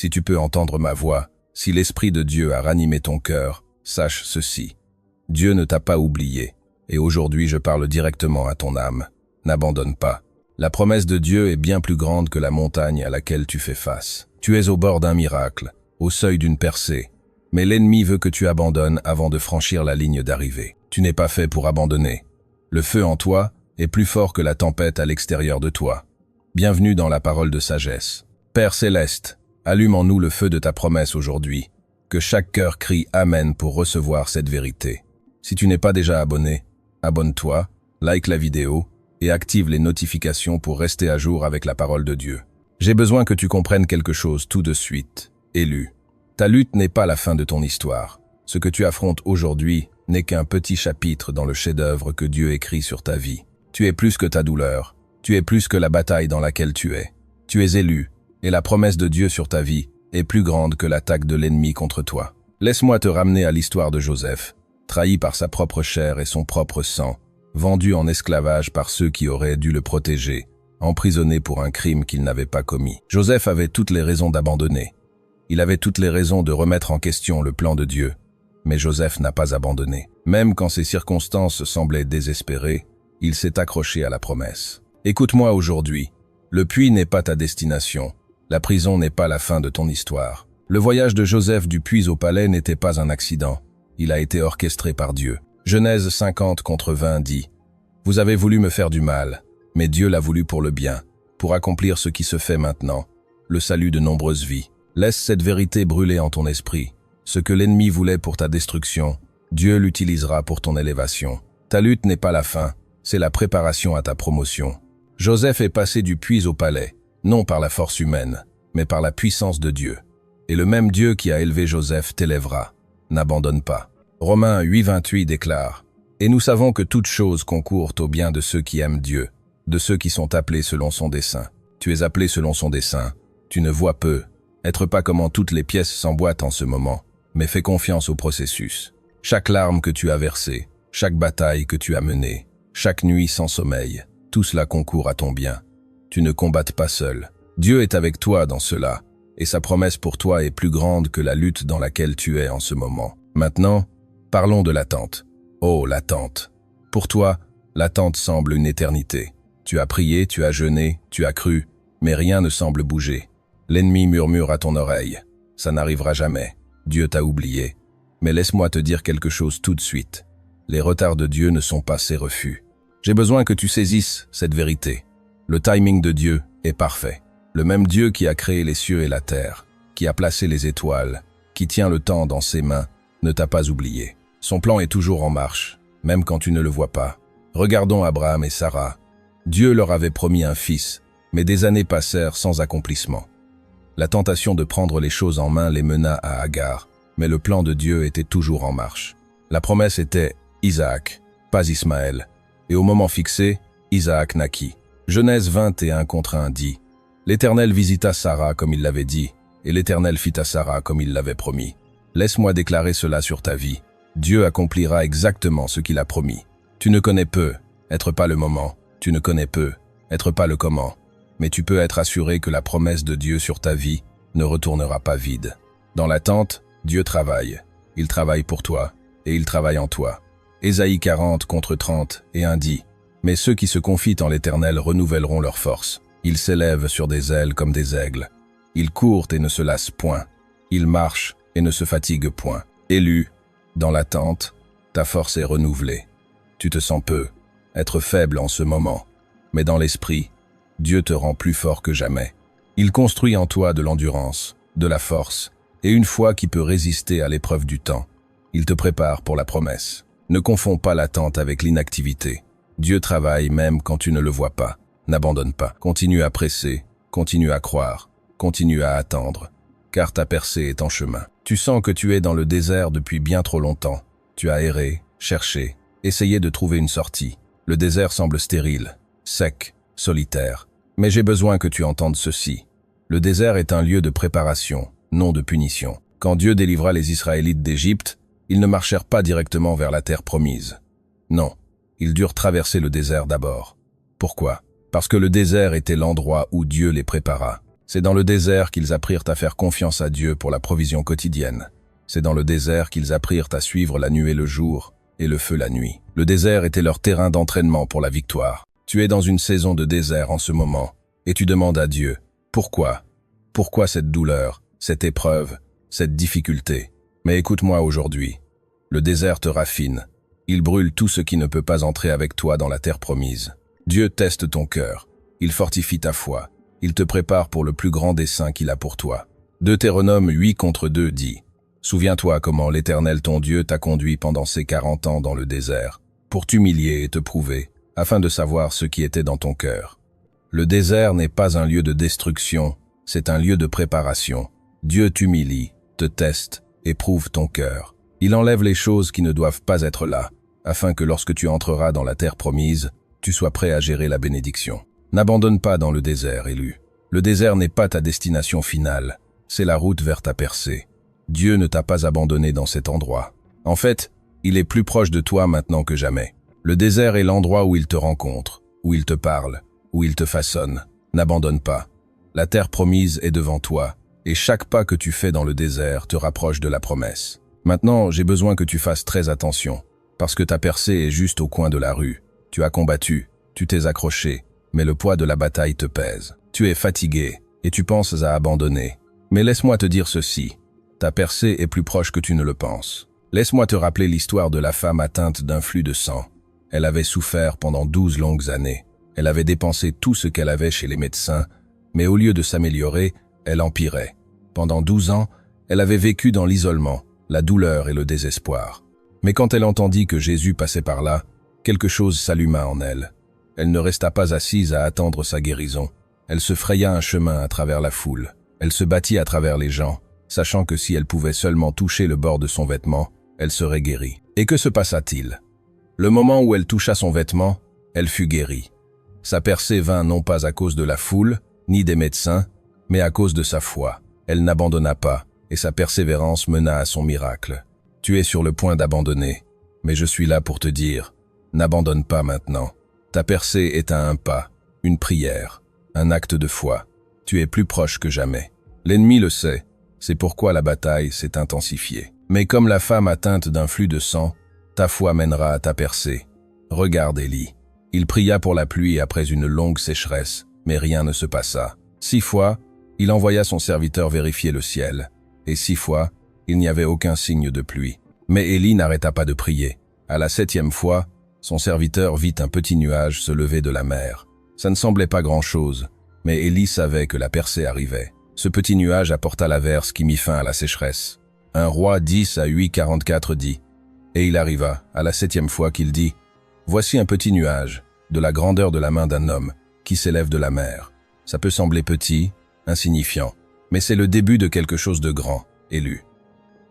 Si tu peux entendre ma voix, si l'Esprit de Dieu a ranimé ton cœur, sache ceci. Dieu ne t'a pas oublié, et aujourd'hui je parle directement à ton âme. N'abandonne pas. La promesse de Dieu est bien plus grande que la montagne à laquelle tu fais face. Tu es au bord d'un miracle, au seuil d'une percée, mais l'ennemi veut que tu abandonnes avant de franchir la ligne d'arrivée. Tu n'es pas fait pour abandonner. Le feu en toi est plus fort que la tempête à l'extérieur de toi. Bienvenue dans la parole de sagesse. Père céleste, allume en nous le feu de ta promesse aujourd'hui. Que chaque cœur crie « Amen » pour recevoir cette vérité. Si tu n'es pas déjà abonné, abonne-toi, like la vidéo et active les notifications pour rester à jour avec la parole de Dieu. J'ai besoin que tu comprennes quelque chose tout de suite. Élu. Ta lutte n'est pas la fin de ton histoire. Ce que tu affrontes aujourd'hui n'est qu'un petit chapitre dans le chef-d'œuvre que Dieu écrit sur ta vie. Tu es plus que ta douleur. Tu es plus que la bataille dans laquelle tu es. Tu es élu, et la promesse de Dieu sur ta vie est plus grande que l'attaque de l'ennemi contre toi. Laisse-moi te ramener à l'histoire de Joseph, trahi par sa propre chair et son propre sang, vendu en esclavage par ceux qui auraient dû le protéger, emprisonné pour un crime qu'il n'avait pas commis. Joseph avait toutes les raisons d'abandonner. Il avait toutes les raisons de remettre en question le plan de Dieu. Mais Joseph n'a pas abandonné. Même quand ses circonstances semblaient désespérées, il s'est accroché à la promesse. Écoute-moi aujourd'hui. Le puits n'est pas ta destination. La prison n'est pas la fin de ton histoire. Le voyage de Joseph du puits au palais n'était pas un accident. Il a été orchestré par Dieu. Genèse 50:20 dit « Vous avez voulu me faire du mal, mais Dieu l'a voulu pour le bien, pour accomplir ce qui se fait maintenant, le salut de nombreuses vies. Laisse cette vérité brûler en ton esprit. Ce que l'ennemi voulait pour ta destruction, Dieu l'utilisera pour ton élévation. Ta lutte n'est pas la fin, c'est la préparation à ta promotion. Joseph est passé du puits au palais, non par la force humaine, mais par la puissance de Dieu. Et le même Dieu qui a élevé Joseph t'élèvera. N'abandonne pas. Romains 8:28 déclare « Et nous savons que toutes choses concourent au bien de ceux qui aiment Dieu, de ceux qui sont appelés selon son dessein. » Tu es appelé selon son dessein. Tu ne vois peu. Être pas comment toutes les pièces s'emboîtent en ce moment, mais fais confiance au processus. Chaque larme que tu as versée, chaque bataille que tu as menée, chaque nuit sans sommeil, tout cela concourt à ton bien. Tu ne combattes pas seul. Dieu est avec toi dans cela, et sa promesse pour toi est plus grande que la lutte dans laquelle tu es en ce moment. Maintenant, parlons de l'attente. Oh, l'attente. Pour toi, l'attente semble une éternité. Tu as prié, tu as jeûné, tu as cru, mais rien ne semble bouger. L'ennemi murmure à ton oreille. Ça n'arrivera jamais. Dieu t'a oublié. Mais laisse-moi te dire quelque chose tout de suite. Les retards de Dieu ne sont pas ses refus. J'ai besoin que tu saisisses cette vérité. Le timing de Dieu est parfait. Le même Dieu qui a créé les cieux et la terre, qui a placé les étoiles, qui tient le temps dans ses mains, ne t'a pas oublié. Son plan est toujours en marche, même quand tu ne le vois pas. Regardons Abraham et Sarah. Dieu leur avait promis un fils, mais des années passèrent sans accomplissement. La tentation de prendre les choses en main les mena à Agar, mais le plan de Dieu était toujours en marche. La promesse était Isaac, pas Ismaël, et au moment fixé, Isaac naquit. Genèse 21:1 dit « L'Éternel visita Sarah comme il l'avait dit, et l'Éternel fit à Sarah comme il l'avait promis. Laisse-moi déclarer cela sur ta vie. Dieu accomplira exactement ce qu'il a promis. Tu ne connais peu, être pas le moment. Tu ne connais peu, être pas le comment. Mais tu peux être assuré que la promesse de Dieu sur ta vie ne retournera pas vide. Dans l'attente, Dieu travaille. Il travaille pour toi, et il travaille en toi. Ésaïe 40:30 dit « Mais ceux qui se confient en l'Éternel renouvelleront leur force. Ils s'élèvent sur des ailes comme des aigles. Ils courent et ne se lassent point. Ils marchent et ne se fatiguent point. » Élu, dans l'attente, ta force est renouvelée. Tu te sens peu, être faible en ce moment. Mais dans l'esprit, Dieu te rend plus fort que jamais. Il construit en toi de l'endurance, de la force, et une foi qui peut résister à l'épreuve du temps. Il te prépare pour la promesse. Ne confonds pas l'attente avec l'inactivité. Dieu travaille même quand tu ne le vois pas. N'abandonne pas. Continue à presser, continue à croire, continue à attendre, car ta percée est en chemin. Tu sens que tu es dans le désert depuis bien trop longtemps. Tu as erré, cherché, essayé de trouver une sortie. Le désert semble stérile, sec, solitaire. Mais j'ai besoin que tu entendes ceci. Le désert est un lieu de préparation, non de punition. Quand Dieu délivra les Israélites d'Égypte, ils ne marchèrent pas directement vers la terre promise. Non, ils durent traverser le désert d'abord. Pourquoi? Parce que le désert était l'endroit où Dieu les prépara. C'est dans le désert qu'ils apprirent à faire confiance à Dieu pour la provision quotidienne. C'est dans le désert qu'ils apprirent à suivre la nuée le jour et le feu la nuit. Le désert était leur terrain d'entraînement pour la victoire. Tu es dans une saison de désert en ce moment, et tu demandes à Dieu, pourquoi? Pourquoi cette douleur, cette épreuve, cette difficulté? Mais écoute-moi aujourd'hui. Le désert te raffine. Il brûle tout ce qui ne peut pas entrer avec toi dans la terre promise. Dieu teste ton cœur. Il fortifie ta foi. Il te prépare pour le plus grand dessein qu'il a pour toi. Deutéronome 8:2 dit « Souviens-toi comment l'Éternel ton Dieu t'a conduit pendant ces 40 ans dans le désert, pour t'humilier et te prouver, afin de savoir ce qui était dans ton cœur. » Le désert n'est pas un lieu de destruction, c'est un lieu de préparation. Dieu t'humilie, te teste, éprouve ton cœur. Il enlève les choses qui ne doivent pas être là, afin que lorsque tu entreras dans la terre promise, tu sois prêt à gérer la bénédiction. N'abandonne pas dans le désert, élu. Le désert n'est pas ta destination finale, c'est la route vers ta percée. Dieu ne t'a pas abandonné dans cet endroit. En fait, il est plus proche de toi maintenant que jamais. Le désert est l'endroit où il te rencontre, où il te parle, où il te façonne. N'abandonne pas. La terre promise est devant toi, et chaque pas que tu fais dans le désert te rapproche de la promesse. Maintenant, j'ai besoin que tu fasses très attention, parce que ta percée est juste au coin de la rue. Tu as combattu, tu t'es accroché, mais le poids de la bataille te pèse. Tu es fatigué, et tu penses à abandonner. Mais laisse-moi te dire ceci, ta percée est plus proche que tu ne le penses. Laisse-moi te rappeler l'histoire de la femme atteinte d'un flux de sang. Elle avait souffert pendant 12 longues années. Elle avait dépensé tout ce qu'elle avait chez les médecins, mais au lieu de s'améliorer, elle empirait. Pendant 12 ans, elle avait vécu dans l'isolement, la douleur et le désespoir. Mais quand elle entendit que Jésus passait par là, quelque chose s'alluma en elle. Elle ne resta pas assise à attendre sa guérison. Elle se fraya un chemin à travers la foule. Elle se battit à travers les gens, sachant que si elle pouvait seulement toucher le bord de son vêtement, elle serait guérie. Et que se passa-t-il? Le moment où elle toucha son vêtement, elle fut guérie. Sa percée vint non pas à cause de la foule, ni des médecins, mais à cause de sa foi. Elle n'abandonna pas, et sa persévérance mena à son miracle. Tu es sur le point d'abandonner, mais je suis là pour te dire, n'abandonne pas maintenant. Ta percée est à un pas, une prière, un acte de foi. Tu es plus proche que jamais. L'ennemi le sait, c'est pourquoi la bataille s'est intensifiée. Mais comme la femme atteinte d'un flux de sang, ta foi mènera à ta percée. Regarde Élie. Il pria pour la pluie après une longue sécheresse, mais rien ne se passa. 6 fois, il envoya son serviteur vérifier le ciel, et 6 fois, il n'y avait aucun signe de pluie. Mais Élie n'arrêta pas de prier. À la 7e fois, son serviteur vit un petit nuage se lever de la mer. Ça ne semblait pas grand-chose, mais Élie savait que la percée arrivait. Ce petit nuage apporta l'averse qui mit fin à la sécheresse. 1 Roi 10:8-44 dit « Et il arriva, à la 7e fois qu'il dit « Voici un petit nuage, de la grandeur de la main d'un homme, qui s'élève de la mer. » Ça peut sembler petit, insignifiant, mais c'est le début de quelque chose de grand, élu.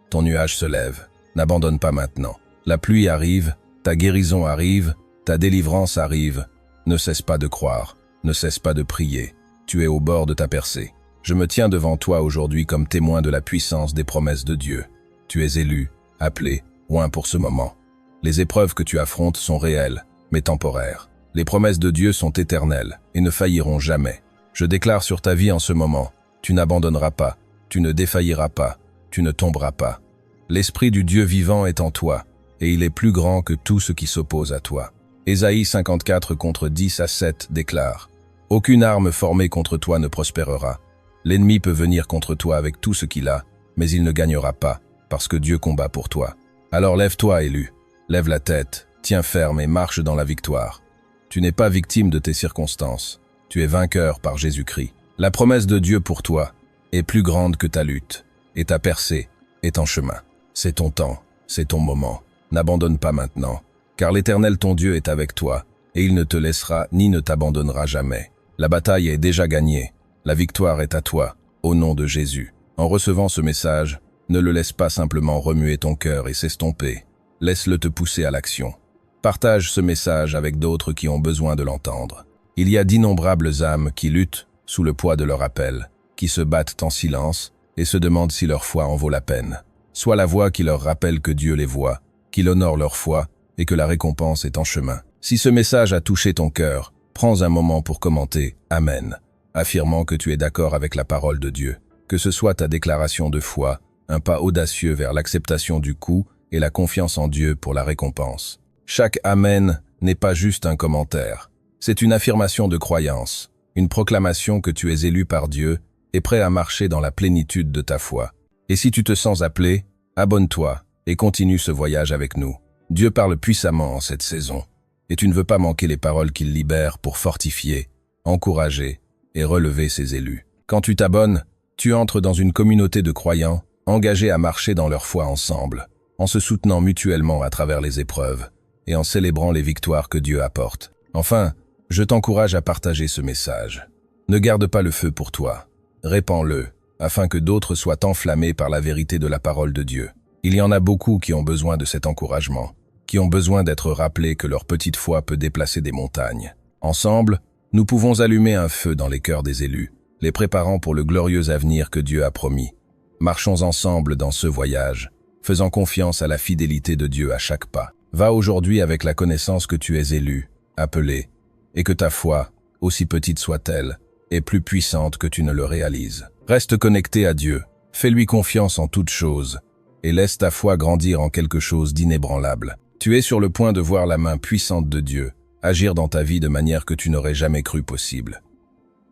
Ton nuage se lève, n'abandonne pas maintenant. La pluie arrive, ta guérison arrive, ta délivrance arrive. Ne cesse pas de croire, ne cesse pas de prier. Tu es au bord de ta percée. Je me tiens devant toi aujourd'hui comme témoin de la puissance des promesses de Dieu. Tu es élu, appelé, oint pour ce moment. Les épreuves que tu affrontes sont réelles, mais temporaires. Les promesses de Dieu sont éternelles et ne failliront jamais. Je déclare sur ta vie en ce moment, tu n'abandonneras pas, tu ne défailliras pas, tu ne tomberas pas. L'Esprit du Dieu vivant est en toi, et il est plus grand que tout ce qui s'oppose à toi. Ésaïe 54:10-7 déclare « Aucune arme formée contre toi ne prospérera. L'ennemi peut venir contre toi avec tout ce qu'il a, mais il ne gagnera pas, parce que Dieu combat pour toi. Alors lève-toi, élu, lève la tête, tiens ferme et marche dans la victoire. Tu n'es pas victime de tes circonstances, tu es vainqueur par Jésus-Christ. La promesse de Dieu pour toi est plus grande que ta lutte, et ta percée est en chemin. C'est ton temps, c'est ton moment. N'abandonne pas maintenant, car l'Éternel ton Dieu est avec toi, et il ne te laissera ni ne t'abandonnera jamais. La bataille est déjà gagnée, la victoire est à toi, au nom de Jésus. En recevant ce message, ne le laisse pas simplement remuer ton cœur et s'estomper. Laisse-le te pousser à l'action. Partage ce message avec d'autres qui ont besoin de l'entendre. Il y a d'innombrables âmes qui luttent sous le poids de leur appel, qui se battent en silence et se demandent si leur foi en vaut la peine. Sois la voix qui leur rappelle que Dieu les voit, qu'il honore leur foi et que la récompense est en chemin. Si ce message a touché ton cœur, prends un moment pour commenter « Amen ». affirmant que tu es d'accord avec la parole de Dieu. Que ce soit ta déclaration de foi, un pas audacieux vers l'acceptation du coup et la confiance en Dieu pour la récompense. Chaque Amen n'est pas juste un commentaire. C'est une affirmation de croyance, une proclamation que tu es élu par Dieu et prêt à marcher dans la plénitude de ta foi. Et si tu te sens appelé, abonne-toi et continue ce voyage avec nous. Dieu parle puissamment en cette saison, et tu ne veux pas manquer les paroles qu'il libère pour fortifier, encourager et relever ses élus. Quand tu t'abonnes, tu entres dans une communauté de croyants engagés à marcher dans leur foi ensemble, en se soutenant mutuellement à travers les épreuves et en célébrant les victoires que Dieu apporte. Enfin, je t'encourage à partager ce message. Ne garde pas le feu pour toi. Répands-le, afin que d'autres soient enflammés par la vérité de la parole de Dieu. Il y en a beaucoup qui ont besoin de cet encouragement, qui ont besoin d'être rappelés que leur petite foi peut déplacer des montagnes. Ensemble, nous pouvons allumer un feu dans les cœurs des élus, les préparant pour le glorieux avenir que Dieu a promis. Marchons ensemble dans ce voyage, faisant confiance à la fidélité de Dieu à chaque pas. Va aujourd'hui avec la connaissance que tu es élu, appelé, et que ta foi, aussi petite soit-elle, est plus puissante que tu ne le réalises. Reste connecté à Dieu, fais-lui confiance en toutes choses, et laisse ta foi grandir en quelque chose d'inébranlable. Tu es sur le point de voir la main puissante de Dieu agir dans ta vie de manière que tu n'aurais jamais cru possible.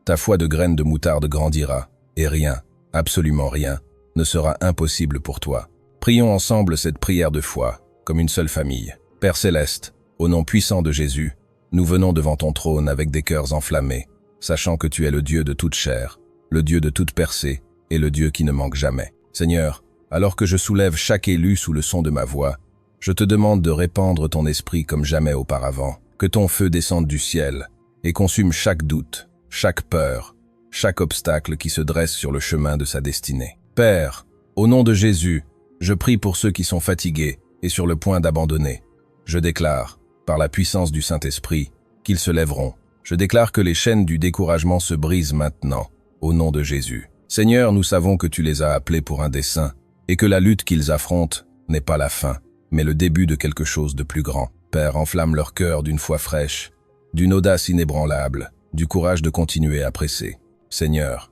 Ta foi de graine de moutarde grandira, et rien, absolument rien, ne sera impossible pour toi. Prions ensemble cette prière de foi, comme une seule famille. Père Céleste, au nom puissant de Jésus, nous venons devant ton trône avec des cœurs enflammés, sachant que tu es le Dieu de toute chair, le Dieu de toute percée, et le Dieu qui ne manque jamais. Seigneur, alors que je soulève chaque élu sous le son de ma voix, je te demande de répandre ton esprit comme jamais auparavant, que ton feu descende du ciel et consume chaque doute, chaque peur, chaque obstacle qui se dresse sur le chemin de sa destinée. Père, au nom de Jésus, je prie pour ceux qui sont fatigués et sur le point d'abandonner. Je déclare, par la puissance du Saint-Esprit, qu'ils se lèveront. Je déclare que les chaînes du découragement se brisent maintenant, au nom de Jésus. Seigneur, nous savons que tu les as appelés pour un dessein, et que la lutte qu'ils affrontent n'est pas la fin, mais le début de quelque chose de plus grand. Père, enflamme leur cœur d'une foi fraîche, d'une audace inébranlable, du courage de continuer à presser. Seigneur,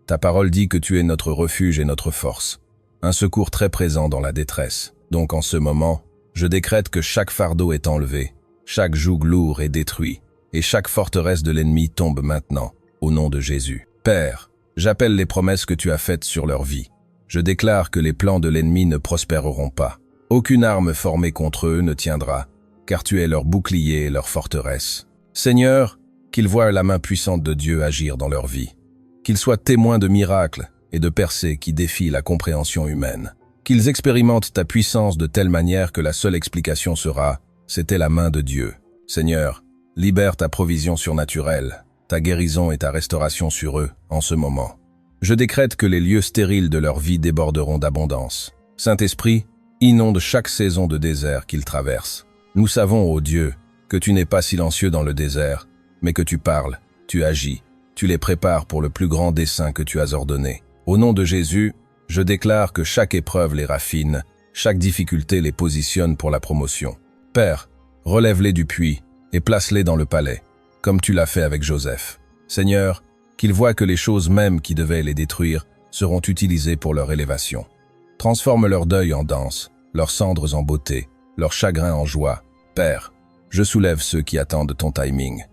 ta parole dit que tu es notre refuge et notre force, un secours très présent dans la détresse. Donc en ce moment, je décrète que chaque fardeau est enlevé, chaque joug lourd est détruit, et chaque forteresse de l'ennemi tombe maintenant, au nom de Jésus. Père, j'appelle les promesses que tu as faites sur leur vie. Je déclare que les plans de l'ennemi ne prospéreront pas. Aucune arme formée contre eux ne tiendra, car tu es leur bouclier et leur forteresse. Seigneur, qu'ils voient la main puissante de Dieu agir dans leur vie. Qu'ils soient témoins de miracles et de percées qui défient la compréhension humaine. Qu'ils expérimentent ta puissance de telle manière que la seule explication sera « c'était la main de Dieu ». Seigneur, libère ta provision surnaturelle, ta guérison et ta restauration sur eux en ce moment. Je décrète que les lieux stériles de leur vie déborderont d'abondance. Saint-Esprit, inonde chaque saison de désert qu'ils traversent. Nous savons, ô Dieu, que tu n'es pas silencieux dans le désert, mais que tu parles, tu agis, tu les prépares pour le plus grand dessein que tu as ordonné. Au nom de Jésus, je déclare que chaque épreuve les raffine, chaque difficulté les positionne pour la promotion. Père, relève-les du puits et place-les dans le palais, comme tu l'as fait avec Joseph. Seigneur, qu'ils voient que les choses mêmes qui devaient les détruire seront utilisées pour leur élévation. Transforme leur deuil en danse, leurs cendres en beauté, leur chagrin en joie. Père, je soulève ceux qui attendent ton timing.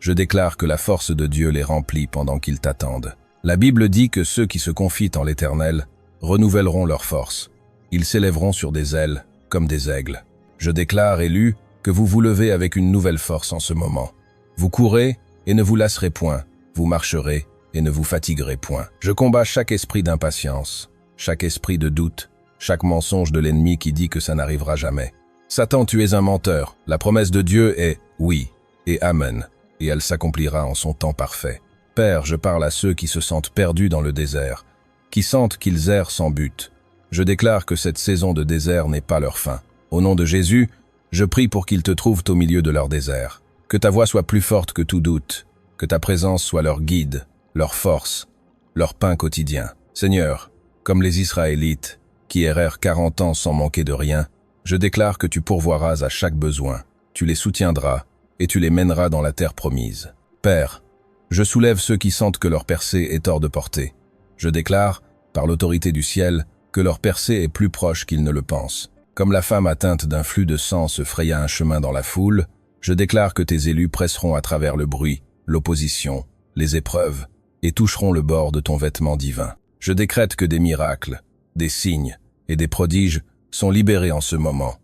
Je déclare que la force de Dieu les remplit pendant qu'ils t'attendent. La Bible dit que ceux qui se confient en l'Éternel renouvelleront leur force. Ils s'élèveront sur des ailes comme des aigles. Je déclare, élus, que vous vous levez avec une nouvelle force en ce moment. Vous courez et ne vous lasserez point. Vous marcherez et ne vous fatiguerez point. Je combats chaque esprit d'impatience, chaque esprit de doute, chaque mensonge de l'ennemi qui dit que ça n'arrivera jamais. Satan, tu es un menteur. La promesse de Dieu est « oui » et « amen », et elle s'accomplira en son temps parfait. Père, je parle à ceux qui se sentent perdus dans le désert, qui sentent qu'ils errent sans but. Je déclare que cette saison de désert n'est pas leur fin. Au nom de Jésus, je prie pour qu'ils te trouvent au milieu de leur désert. Que ta voix soit plus forte que tout doute, que ta présence soit leur guide, leur force, leur pain quotidien. Seigneur, comme les Israélites, qui errèrent 40 ans sans manquer de rien, je déclare que tu pourvoiras à chaque besoin, tu les soutiendras et tu les mèneras dans la terre promise. Père, Je soulève ceux qui sentent que leur percée est hors de portée. Je déclare, par l'autorité du ciel, que leur percée est plus proche qu'ils ne le pensent. Comme la femme atteinte d'un flux de sang se fraya un chemin dans la foule, je déclare que tes élus presseront à travers le bruit, l'opposition, les épreuves, et toucheront le bord de ton vêtement divin. Je décrète que des miracles, des signes et des prodiges sont libérés en ce moment.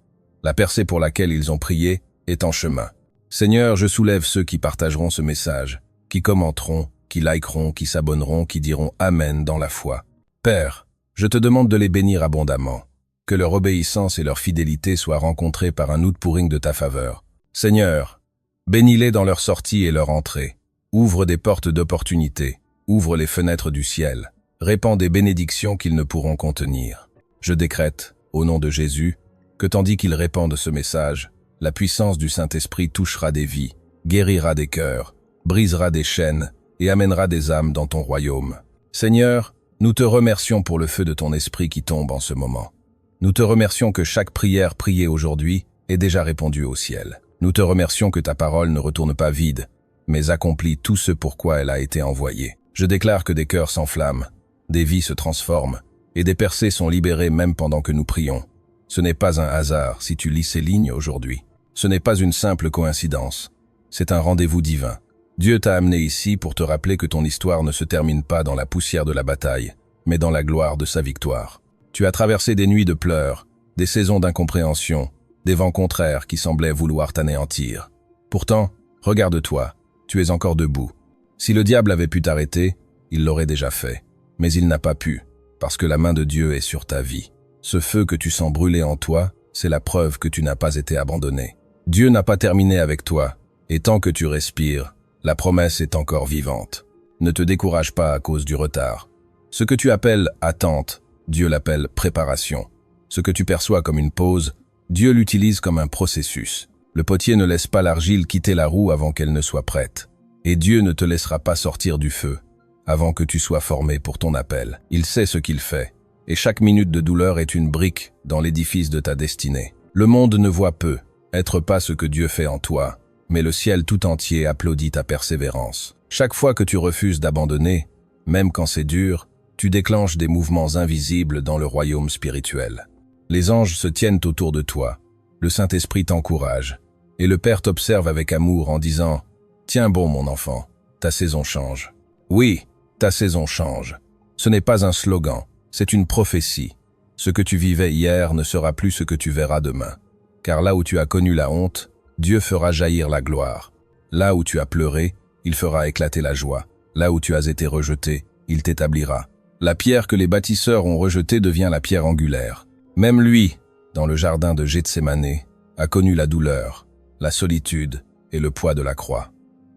La percée pour laquelle ils ont prié est en chemin. Seigneur, je soulève ceux qui partageront ce message, qui commenteront, qui likeront, qui s'abonneront, qui diront Amen dans la foi. Père, je te demande de les bénir abondamment, que leur obéissance et leur fidélité soient rencontrées par un outpouring de ta faveur. Seigneur, bénis-les dans leur sortie et leur entrée. Ouvre des portes d'opportunité, ouvre les fenêtres du ciel, répands des bénédictions qu'ils ne pourront contenir. Je décrète, au nom de Jésus, que tandis qu'ils répandent ce message, la puissance du Saint-Esprit touchera des vies, guérira des cœurs, brisera des chaînes et amènera des âmes dans ton royaume. Seigneur, nous te remercions pour le feu de ton esprit qui tombe en ce moment. Nous te remercions que chaque prière priée aujourd'hui est déjà répondue au ciel. Nous te remercions que ta parole ne retourne pas vide, mais accomplit tout ce pourquoi elle a été envoyée. Je déclare que des cœurs s'enflamment, des vies se transforment, et des percées sont libérées même pendant que nous prions. Ce n'est pas un hasard si tu lis ces lignes aujourd'hui. Ce n'est pas une simple coïncidence. C'est un rendez-vous divin. Dieu t'a amené ici pour te rappeler que ton histoire ne se termine pas dans la poussière de la bataille, mais dans la gloire de sa victoire. Tu as traversé des nuits de pleurs, des saisons d'incompréhension, des vents contraires qui semblaient vouloir t'anéantir. Pourtant, regarde-toi, tu es encore debout. Si le diable avait pu t'arrêter, il l'aurait déjà fait. Mais il n'a pas pu, parce que la main de Dieu est sur ta vie. Ce feu que tu sens brûler en toi, c'est la preuve que tu n'as pas été abandonné. Dieu n'a pas terminé avec toi, et tant que tu respires, la promesse est encore vivante. Ne te décourage pas à cause du retard. Ce que tu appelles attente, Dieu l'appelle préparation. Ce que tu perçois comme une pause, Dieu l'utilise comme un processus. Le potier ne laisse pas l'argile quitter la roue avant qu'elle ne soit prête. Et Dieu ne te laissera pas sortir du feu avant que tu sois formé pour ton appel. Il sait ce qu'il fait, et chaque minute de douleur est une brique dans l'édifice de ta destinée. Le monde ne voit peu, être pas ce que Dieu fait en toi, mais le ciel tout entier applaudit ta persévérance. Chaque fois que tu refuses d'abandonner, même quand c'est dur, tu déclenches des mouvements invisibles dans le royaume spirituel. Les anges se tiennent autour de toi, le Saint-Esprit t'encourage, et le Père t'observe avec amour en disant « Tiens bon mon enfant, ta saison change. » Oui, ta saison change. Ce n'est pas un slogan, c'est une prophétie. Ce que tu vivais hier ne sera plus ce que tu verras demain. Car là où tu as connu la honte, Dieu fera jaillir la gloire. Là où tu as pleuré, il fera éclater la joie. Là où tu as été rejeté, il t'établira. La pierre que les bâtisseurs ont rejetée devient la pierre angulaire. Même lui, dans le jardin de Gethsémane, a connu la douleur, la solitude et le poids de la croix.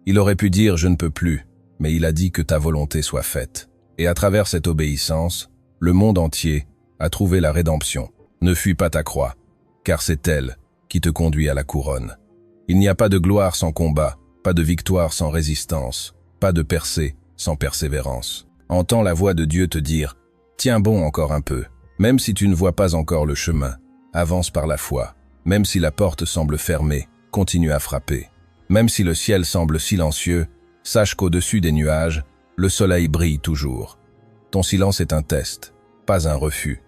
Il aurait pu dire « je ne peux plus », mais il a dit que ta volonté soit faite. Et à travers cette obéissance, le monde entier a trouvé la rédemption. Ne fuis pas ta croix, car c'est elle qui te conduit à la couronne. Il n'y a pas de gloire sans combat, pas de victoire sans résistance, pas de percée sans persévérance. Entends la voix de Dieu te dire « Tiens bon encore un peu ». Même si tu ne vois pas encore le chemin, avance par la foi. Même si la porte semble fermée, continue à frapper. Même si le ciel semble silencieux, sache qu'au-dessus des nuages, le soleil brille toujours. Ton silence est un test, pas un refus.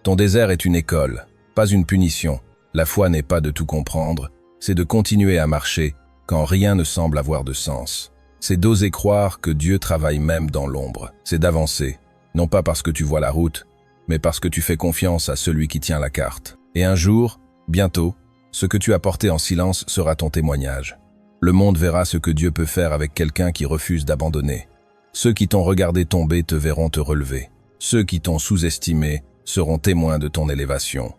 Ton désert est une école, pas une punition. La foi n'est pas de tout comprendre, c'est de continuer à marcher quand rien ne semble avoir de sens. C'est d'oser croire que Dieu travaille même dans l'ombre. C'est d'avancer, non pas parce que tu vois la route, mais parce que tu fais confiance à celui qui tient la carte. Et un jour, bientôt, ce que tu as porté en silence sera ton témoignage. Le monde verra ce que Dieu peut faire avec quelqu'un qui refuse d'abandonner. Ceux qui t'ont regardé tomber te verront te relever. Ceux qui t'ont sous-estimé seront témoins de ton élévation.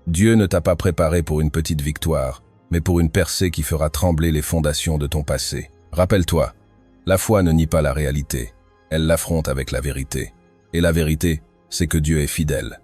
Dieu ne t'a pas préparé pour une petite victoire, mais pour une percée qui fera trembler les fondations de ton passé. Rappelle-toi, la foi ne nie pas la réalité, elle l'affronte avec la vérité. Et la vérité, c'est que Dieu est fidèle.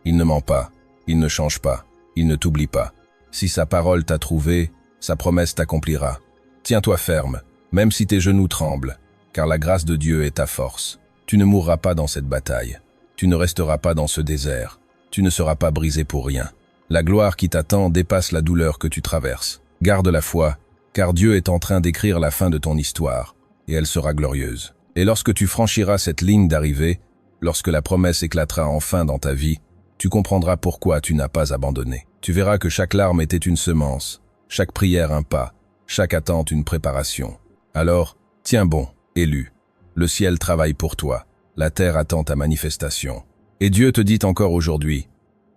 Il ne ment pas, il ne change pas, il ne t'oublie pas. Si sa parole t'a trouvé, sa promesse t'accomplira. Tiens-toi ferme, même si tes genoux tremblent, car la grâce de Dieu est ta force. Tu ne mourras pas dans cette bataille. Tu ne resteras pas dans ce désert. Tu ne seras pas brisé pour rien. La gloire qui t'attend dépasse la douleur que tu traverses. Garde la foi, car Dieu est en train d'écrire la fin de ton histoire. et elle sera glorieuse. Et lorsque tu franchiras cette ligne d'arrivée, lorsque la promesse éclatera enfin dans ta vie, tu comprendras pourquoi tu n'as pas abandonné. Tu verras que chaque larme était une semence, chaque prière un pas, chaque attente une préparation. Alors, tiens bon, élu. Le ciel travaille pour toi, la terre attend ta manifestation. Et Dieu te dit encore aujourd'hui,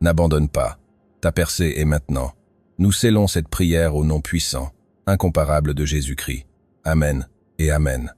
n'abandonne pas, ta percée est maintenant. Nous scellons cette prière au nom puissant, incomparable de Jésus-Christ. Amen et Amen.